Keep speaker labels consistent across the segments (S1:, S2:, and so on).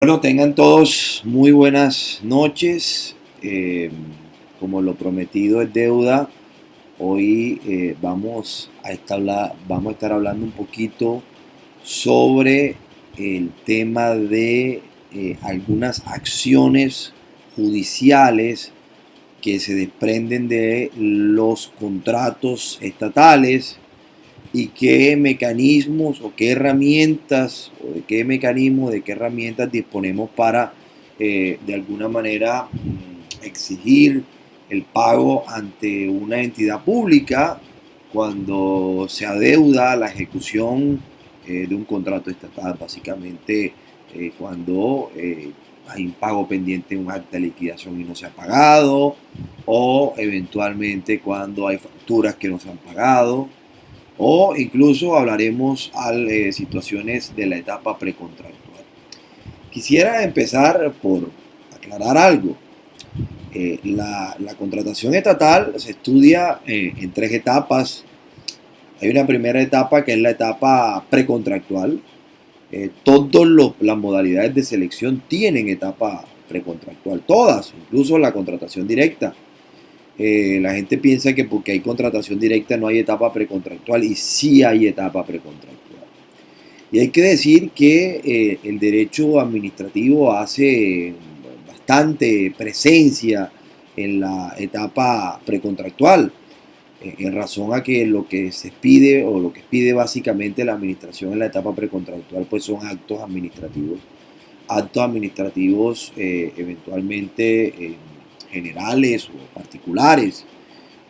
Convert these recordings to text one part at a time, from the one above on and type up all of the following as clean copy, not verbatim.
S1: Bueno, tengan todos muy buenas noches. Como lo prometido es deuda, hoy vamos a estar hablando un poquito sobre el tema de algunas acciones judiciales que se desprenden de los contratos estatales y qué mecanismos o qué herramientas o de qué mecanismos, de qué herramientas disponemos para de alguna manera exigir el pago ante una entidad pública cuando se adeuda la ejecución de un contrato estatal. Básicamente cuando hay un pago pendiente en un acta de liquidación y no se ha pagado, o eventualmente cuando hay facturas que no se han pagado, o incluso hablaremos de situaciones de la etapa precontractual. Quisiera empezar por aclarar algo. La contratación estatal se estudia en tres etapas. Hay una primera etapa que es la etapa precontractual. Todas las modalidades de selección tienen etapa precontractual, todas, incluso la contratación directa. La gente piensa que porque hay contratación directa no hay etapa precontractual, y sí hay etapa precontractual. Y hay que decir que el derecho administrativo hace bastante presencia en la etapa precontractual, en razón a que lo que se pide o lo que pide básicamente la administración en la etapa precontractual pues son actos administrativos eventualmente generales o particulares.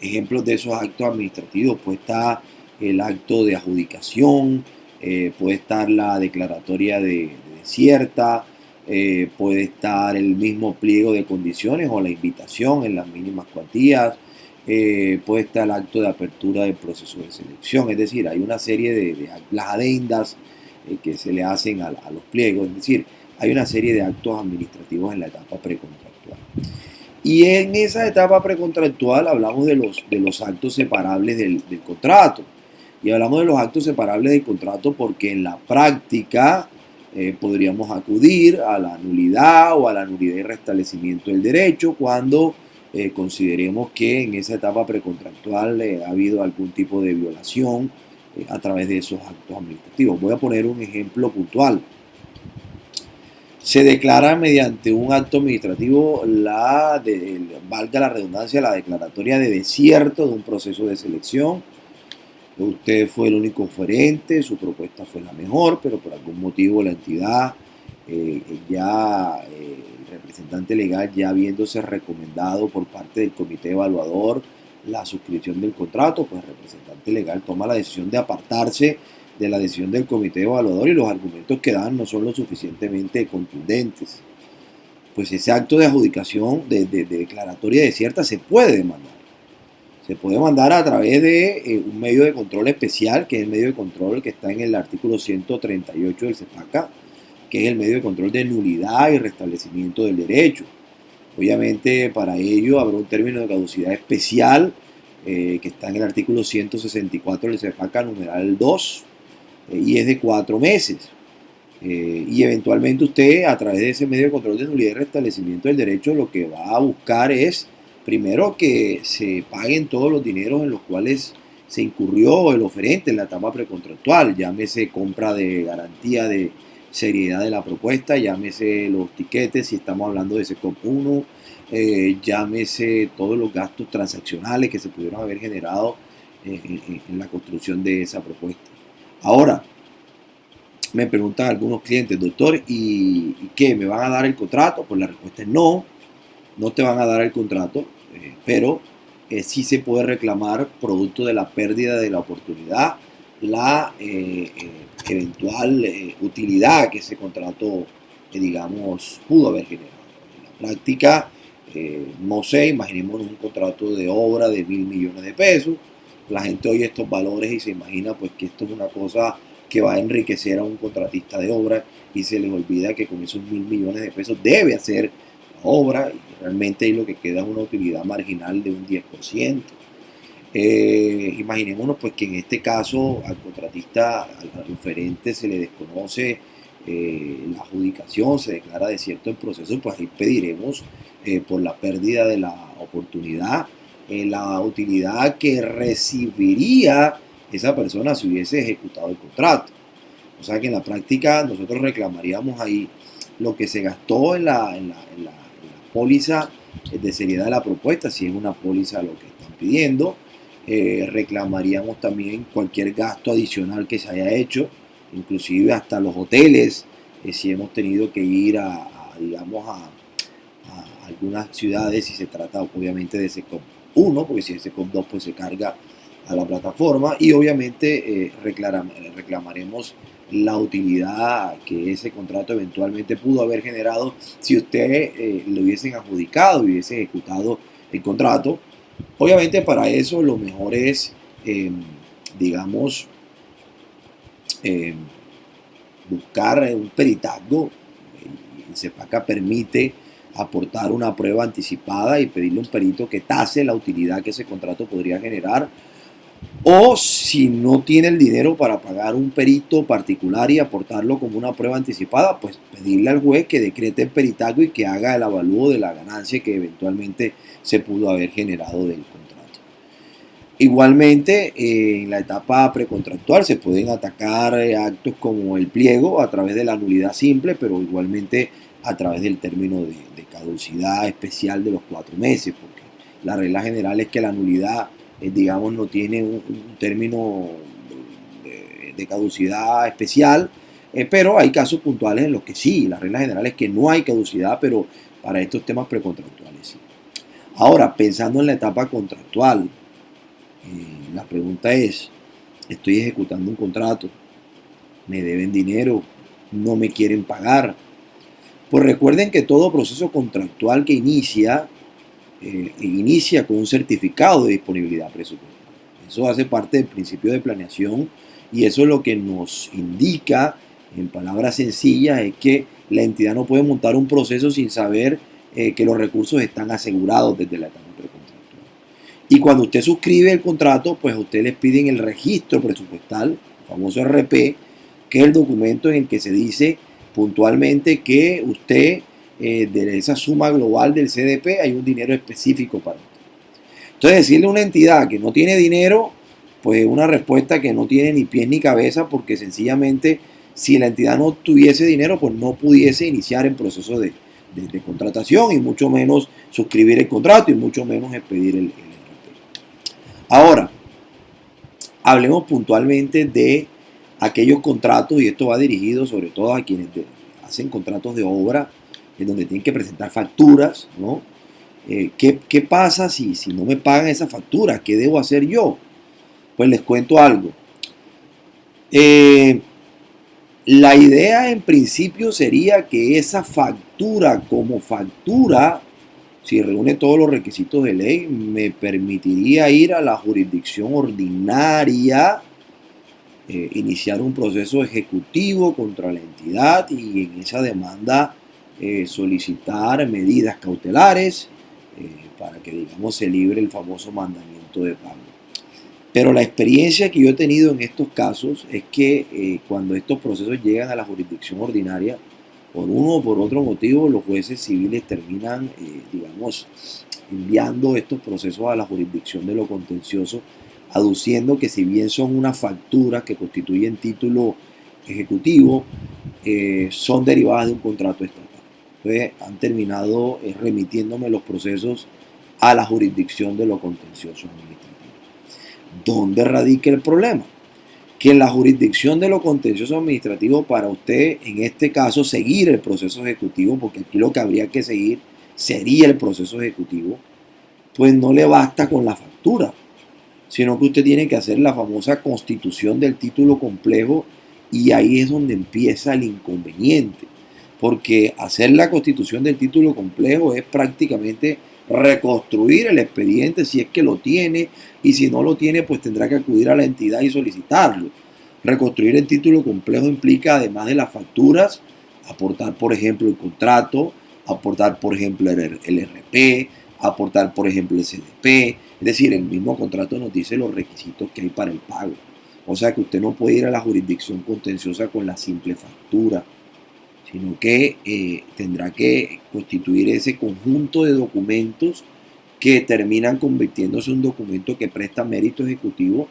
S1: Ejemplos de esos actos administrativos pues está el acto de adjudicación, puede estar la declaratoria de desierta, puede estar el mismo pliego de condiciones o la invitación en las mínimas cuantías, puede estar el acto de apertura del proceso de selección. Es decir, hay una serie de las adendas que se le hacen a los pliegos. Es decir, hay una serie de actos administrativos en la etapa precontractual. Y en esa etapa precontractual hablamos de los actos separables del contrato. Y hablamos de los actos separables del contrato porque en la práctica podríamos acudir a la nulidad o a la nulidad y restablecimiento del derecho cuando consideremos que en esa etapa precontractual ha habido algún tipo de violación a través de esos actos administrativos. Voy a poner un ejemplo puntual. Se declara mediante un acto administrativo valga la redundancia, la declaratoria de desierto de un proceso de selección. Usted fue el único oferente, su propuesta fue la mejor, pero por algún motivo la entidad, el representante legal ya habiéndose recomendado por parte del comité evaluador la suscripción del contrato, pues el representante legal toma la decisión de apartarse de la decisión del comité evaluador y los argumentos que dan no son lo suficientemente contundentes. Pues ese acto de adjudicación, de declaratoria desierta, se puede demandar. Se puede mandar a través de un medio de control especial, que es el medio de control que está en el artículo 138 del CEPACA, que es el medio de control de nulidad y restablecimiento del derecho. Obviamente para ello habrá un término de caducidad especial que está en el artículo 164 del CEPACA numeral 2 y es de 4 meses. Y eventualmente usted a través de ese medio de control de nulidad y restablecimiento del derecho lo que va a buscar es primero que se paguen todos los dineros en los cuales se incurrió el oferente en la etapa precontractual, llámese compra de garantía de seriedad de la propuesta, llámese los tiquetes si estamos hablando de SECOP 1, llámese todos los gastos transaccionales que se pudieron haber generado en la construcción de esa propuesta. Ahora, me preguntan algunos clientes, doctor, ¿y qué? ¿Me van a dar el contrato? Pues la respuesta es no, no te van a dar el contrato, pero sí se puede reclamar producto de la pérdida de la oportunidad, la eventual utilidad que ese contrato, digamos, pudo haber generado. En la práctica, no sé, imaginémonos un contrato de obra de 1.000 millones de pesos. La gente oye estos valores y se imagina pues que esto es una cosa que va a enriquecer a un contratista de obra y se les olvida que con esos 1.000 millones de pesos debe hacer la obra y realmente ahí lo que queda es una utilidad marginal de un 10%. Imaginémonos pues que en este caso al contratista, al oferente se le desconoce la adjudicación se declara desierto el proceso, pues ahí pediremos por la pérdida de la oportunidad, la utilidad que recibiría esa persona si hubiese ejecutado el contrato. O sea que en la práctica nosotros reclamaríamos ahí lo que se gastó en la póliza de seriedad de la propuesta, si es una póliza lo que están pidiendo. Reclamaríamos también cualquier gasto adicional que se haya hecho, inclusive hasta los hoteles, si hemos tenido que ir digamos, a algunas ciudades, si se trata obviamente de SECOP 1, porque si es SECOP 2 pues se carga a la plataforma, y obviamente reclamaremos la utilidad que ese contrato eventualmente pudo haber generado si usted le hubiesen adjudicado y hubiese ejecutado el contrato. Obviamente para eso lo mejor es, digamos, eh, buscar un peritazgo. El CEPACA permite aportar una prueba anticipada y pedirle a un perito que tase la utilidad que ese contrato podría generar. O si no tiene el dinero para pagar un perito particular y aportarlo como una prueba anticipada, pues pedirle al juez que decrete el peritaje y que haga el avalúo de la ganancia que eventualmente se pudo haber generado del contrato. Igualmente, en la etapa precontractual se pueden atacar actos como el pliego a través de la nulidad simple, pero igualmente a través del término de caducidad especial de los 4 meses, porque la regla general es que la nulidad digamos, no tiene un término de caducidad especial, pero hay casos puntuales en los que sí, la regla general es que no hay caducidad, pero para estos temas precontractuales sí. Ahora, pensando en la etapa contractual, la pregunta es, estoy ejecutando un contrato, me deben dinero, no me quieren pagar. Pues recuerden que todo proceso contractual que inicia con un certificado de disponibilidad presupuestaria. Eso hace parte del principio de planeación y eso es lo que nos indica, en palabras sencillas, es que la entidad no puede montar un proceso sin saber que los recursos están asegurados desde la etapa precontractual. Y cuando usted suscribe el contrato, pues a usted les piden el registro presupuestal, el famoso RP, que es el documento en el que se dice puntualmente que usted de esa suma global del CDP hay un dinero específico para usted. Entonces decirle a una entidad que no tiene dinero, pues es una respuesta que no tiene ni pies ni cabeza, porque sencillamente si la entidad no tuviese dinero, pues no pudiese iniciar el proceso de contratación y mucho menos suscribir el contrato y mucho menos expedir el RP. Ahora, hablemos puntualmente de aquellos contratos, y esto va dirigido sobre todo a quienes hacen contratos de obra, en donde tienen que presentar facturas, ¿no? ¿Qué pasa si no me pagan esas facturas? ¿Qué debo hacer yo? Pues les cuento algo. La idea en principio sería que esa factura como factura, si reúne todos los requisitos de ley, me permitiría ir a la jurisdicción ordinaria, iniciar un proceso ejecutivo contra la entidad y en esa demanda solicitar medidas cautelares para que, digamos, se libre el famoso mandamiento de pago. Pero la experiencia que yo he tenido en estos casos es que cuando estos procesos llegan a la jurisdicción ordinaria, por uno o por otro motivo, los jueces civiles terminan, digamos, enviando estos procesos a la jurisdicción de lo contencioso, aduciendo que si bien son unas facturas que constituyen título ejecutivo, son derivadas de un contrato estatal. Entonces han terminado remitiéndome los procesos a la jurisdicción de lo contencioso administrativo. ¿Dónde radica el problema? Que en la jurisdicción de lo contencioso administrativo, para usted, en este caso, seguir el proceso ejecutivo, porque aquí lo que habría que seguir sería el proceso ejecutivo, pues no le basta con la factura, sino que usted tiene que hacer la famosa constitución del título complejo, y ahí es donde empieza el inconveniente, porque hacer la constitución del título complejo es prácticamente reconstruir el expediente si es que lo tiene, y si no lo tiene pues tendrá que acudir a la entidad y solicitarlo. Reconstruir el título complejo implica, además de las facturas, aportar por ejemplo el contrato, aportar por ejemplo el RP, aportar por ejemplo el CDP, es decir, el mismo contrato nos dice los requisitos que hay para el pago. O sea que usted no puede ir a la jurisdicción contenciosa con la simple factura. Usted tiene que aportar, por ejemplo, el RP, aportar, por ejemplo, el CDP, es decir, el mismo contrato nos dice los requisitos que hay para el pago. O sea que usted no puede ir a la jurisdicción contenciosa con la simple factura. sino que tendrá que constituir ese conjunto de documentos que terminan convirtiéndose en un documento que presta mérito ejecutivo,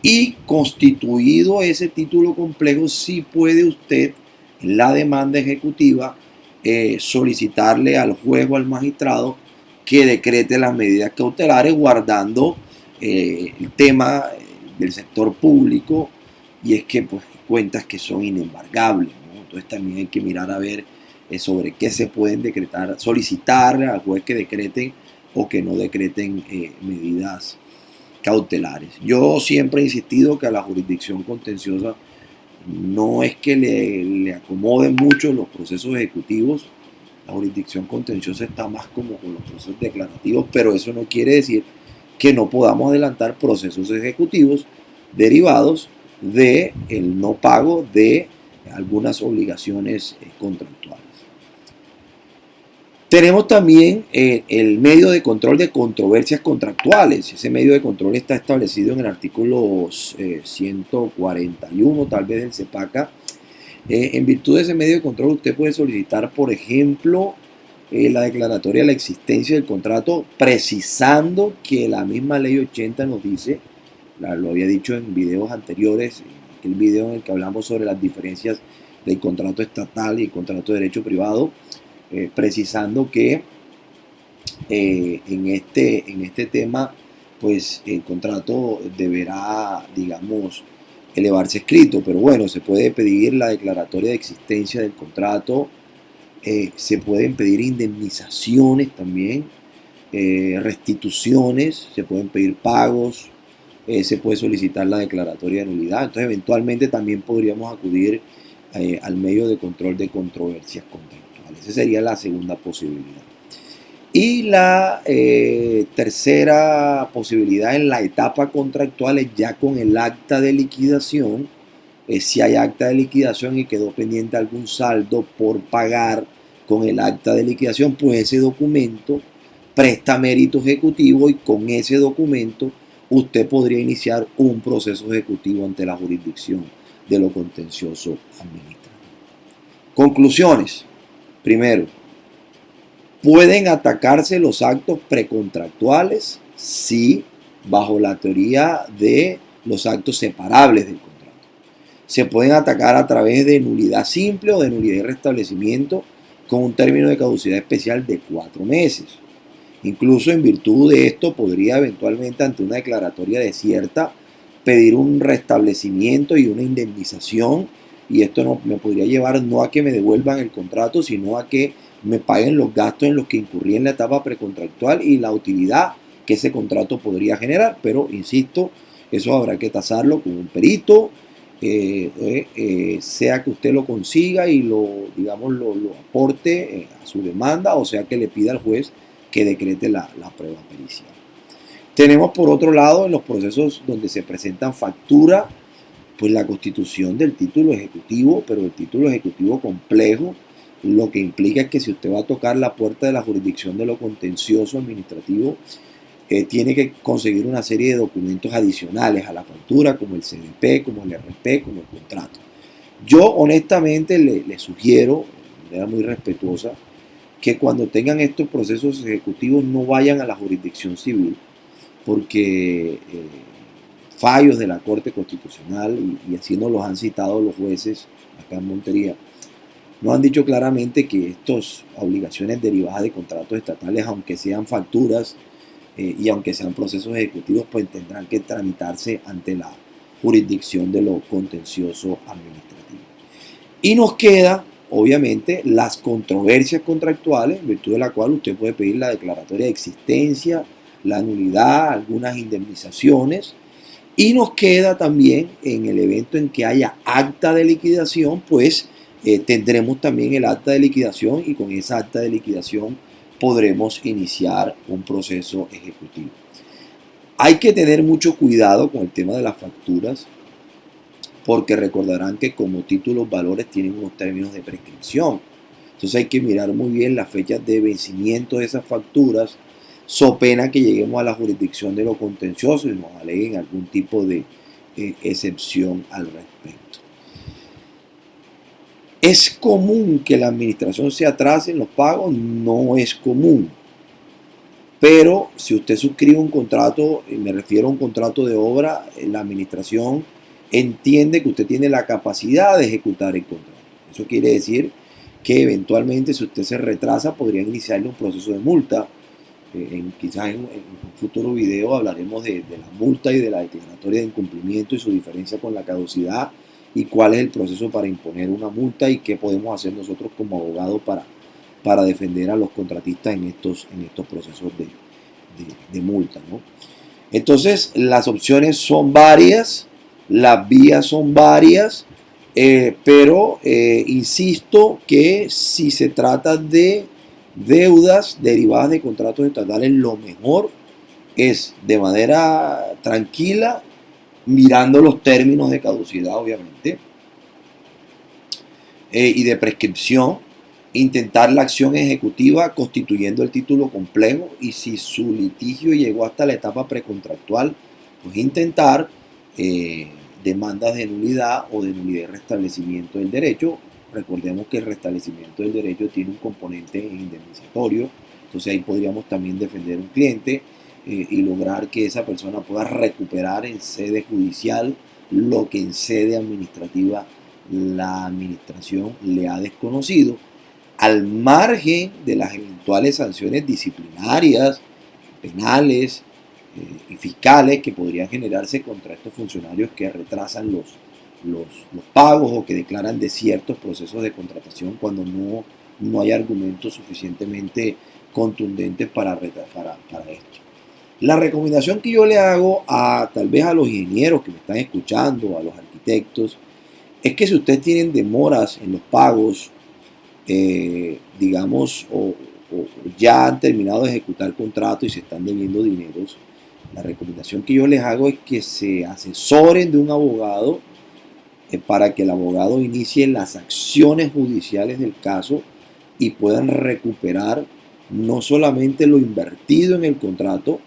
S1: y constituido ese título complejo, sí puede usted en la demanda ejecutiva solicitarle al juez o al magistrado que decrete las medidas cautelares, guardando el tema del sector público, y es que pues cuentas que son inembargables, ¿no? Entonces también hay que mirar a ver sobre qué se pueden decretar, solicitarle al juez que decreten o que no decreten medidas cautelares. Yo siempre he insistido que a la jurisdicción contenciosa no es que le acomoden mucho los procesos ejecutivos. La jurisdicción contenciosa está más como con los procesos declarativos, pero eso no quiere decir que no podamos adelantar procesos ejecutivos derivados del no pago de algunas obligaciones contractuales. Tenemos también el medio de control de controversias contractuales. Ese medio de control está establecido en el artículo 141, tal vez del CEPACA. En virtud de ese medio de control, usted puede solicitar, por ejemplo, la declaratoria de la existencia del contrato, precisando que la misma ley 80 nos dice, lo había dicho en videos anteriores, el video en el que hablamos sobre las diferencias del contrato estatal y el contrato de derecho privado, precisando que en este tema, pues el contrato deberá, digamos, elevarse escrito, pero bueno, se puede pedir la declaratoria de existencia del contrato, se pueden pedir indemnizaciones también, restituciones, se pueden pedir pagos, se puede solicitar la declaratoria de nulidad. Entonces eventualmente también podríamos acudir al medio de control de controversias contractuales. Esa sería la segunda posibilidad. Y la tercera posibilidad en la etapa contractual es ya con el acta de liquidación. Si hay acta de liquidación y quedó pendiente algún saldo por pagar con el acta de liquidación, pues ese documento presta mérito ejecutivo, y con ese documento usted podría iniciar un proceso ejecutivo ante la jurisdicción de lo contencioso administrativo. Conclusiones. Primero, ¿pueden atacarse los actos precontractuales? Sí, bajo la teoría de los actos separables del contrato. Se pueden atacar a través de nulidad simple o de nulidad y restablecimiento con un término de caducidad especial de 4 meses. Incluso en virtud de esto podría eventualmente, ante una declaratoria desierta, pedir un restablecimiento y una indemnización, y esto no, me podría llevar no a que me devuelvan el contrato, sino a que me paguen los gastos en los que incurrí en la etapa precontractual y la utilidad que ese contrato podría generar. Pero insisto, eso habrá que tasarlo con un perito, sea que usted lo consiga y lo aporte a su demanda, o sea que le pida al juez que decrete la prueba pericial. Tenemos por otro lado, en los procesos donde se presentan facturas, pues la constitución del título ejecutivo, pero el título ejecutivo complejo, lo que implica es que si usted va a tocar la puerta de la jurisdicción de lo contencioso administrativo, tiene que conseguir una serie de documentos adicionales a la factura, como el CDP, como el RP, como el contrato. Yo honestamente le sugiero, de manera muy respetuosa, que cuando tengan estos procesos ejecutivos no vayan a la jurisdicción civil, porque fallos de la Corte Constitucional, y así nos los han citado los jueces acá en Montería, nos han dicho claramente que estas obligaciones derivadas de contratos estatales, aunque sean facturas y aunque sean procesos ejecutivos, pues tendrán que tramitarse ante la jurisdicción de lo contencioso administrativo. Y nos queda, obviamente, las controversias contractuales, en virtud de la cual usted puede pedir la declaratoria de existencia, la nulidad, algunas indemnizaciones. Y nos queda también, en el evento en que haya acta de liquidación, pues tendremos también el acta de liquidación, y con esa acta de liquidación podremos iniciar un proceso ejecutivo. Hay que tener mucho cuidado con el tema de las facturas, porque recordarán que como títulos valores tienen unos términos de prescripción. Entonces hay que mirar muy bien las fechas de vencimiento de esas facturas, so pena que lleguemos a la jurisdicción de lo contencioso y nos aleguen algún tipo de excepción al respecto. ¿Es común que la administración se atrase en los pagos? No es común. Pero si usted suscribe un contrato, me refiero a un contrato de obra, la administración entiende que usted tiene la capacidad de ejecutar el contrato. Eso quiere decir que eventualmente, si usted se retrasa, podrían iniciarle un proceso de multa. Quizás en un futuro video hablaremos de la multa y de la declaratoria de incumplimiento y su diferencia con la caducidad, y cuál es el proceso para imponer una multa y qué podemos hacer nosotros como abogados para defender a los contratistas en estos procesos de multa, ¿no? Entonces, las opciones son varias, las vías son varias, pero insisto que si se trata de deudas derivadas de contratos estatales, lo mejor es de manera tranquila, mirando los términos de caducidad, obviamente, y de prescripción, intentar la acción ejecutiva constituyendo el título complejo, y si su litigio llegó hasta la etapa precontractual, pues intentar demandas de nulidad o de nulidad y restablecimiento del derecho. Recordemos que el restablecimiento del derecho tiene un componente indemnizatorio, entonces ahí podríamos también defender a un cliente y lograr que esa persona pueda recuperar en sede judicial lo que en sede administrativa la administración le ha desconocido, al margen de las eventuales sanciones disciplinarias, penales y fiscales que podrían generarse contra estos funcionarios que retrasan los pagos o que declaran desiertos procesos de contratación cuando no hay argumentos suficientemente contundentes para esto. La recomendación que yo le hago tal vez a los ingenieros que me están escuchando, a los arquitectos, es que si ustedes tienen demoras en los pagos, digamos, o ya han terminado de ejecutar el contrato y se están debiendo dineros, la recomendación que yo les hago es que se asesoren de un abogado para que el abogado inicie las acciones judiciales del caso y puedan recuperar no solamente lo invertido en el contrato,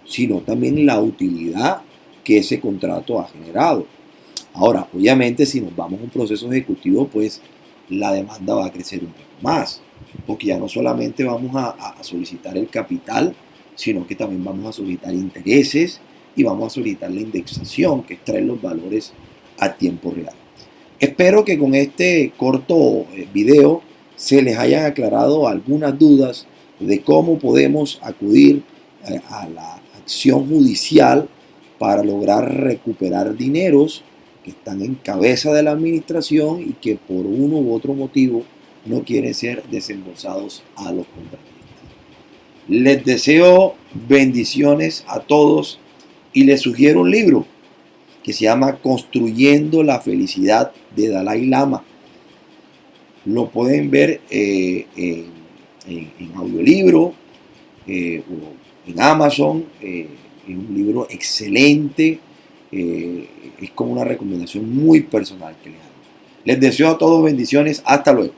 S1: sino también la utilidad que ese contrato ha generado. Ahora, obviamente, si nos vamos a un proceso ejecutivo, pues la demanda va a crecer un poco más, porque ya no solamente vamos a solicitar el capital, sino que también vamos a solicitar intereses y vamos a solicitar la indexación, que es traer los valores a tiempo real. Espero que con este corto video se les hayan aclarado algunas dudas de cómo podemos acudir a la acción judicial para lograr recuperar dineros que están en cabeza de la administración y que por uno u otro motivo no quieren ser desembolsados a los contratistas. Les deseo bendiciones a todos y les sugiero un libro que se llama Construyendo la Felicidad, de Dalai Lama. Lo pueden ver en audiolibro o en Amazon. Es un libro excelente. Es como una recomendación muy personal que les hago. Les deseo a todos bendiciones. Hasta luego.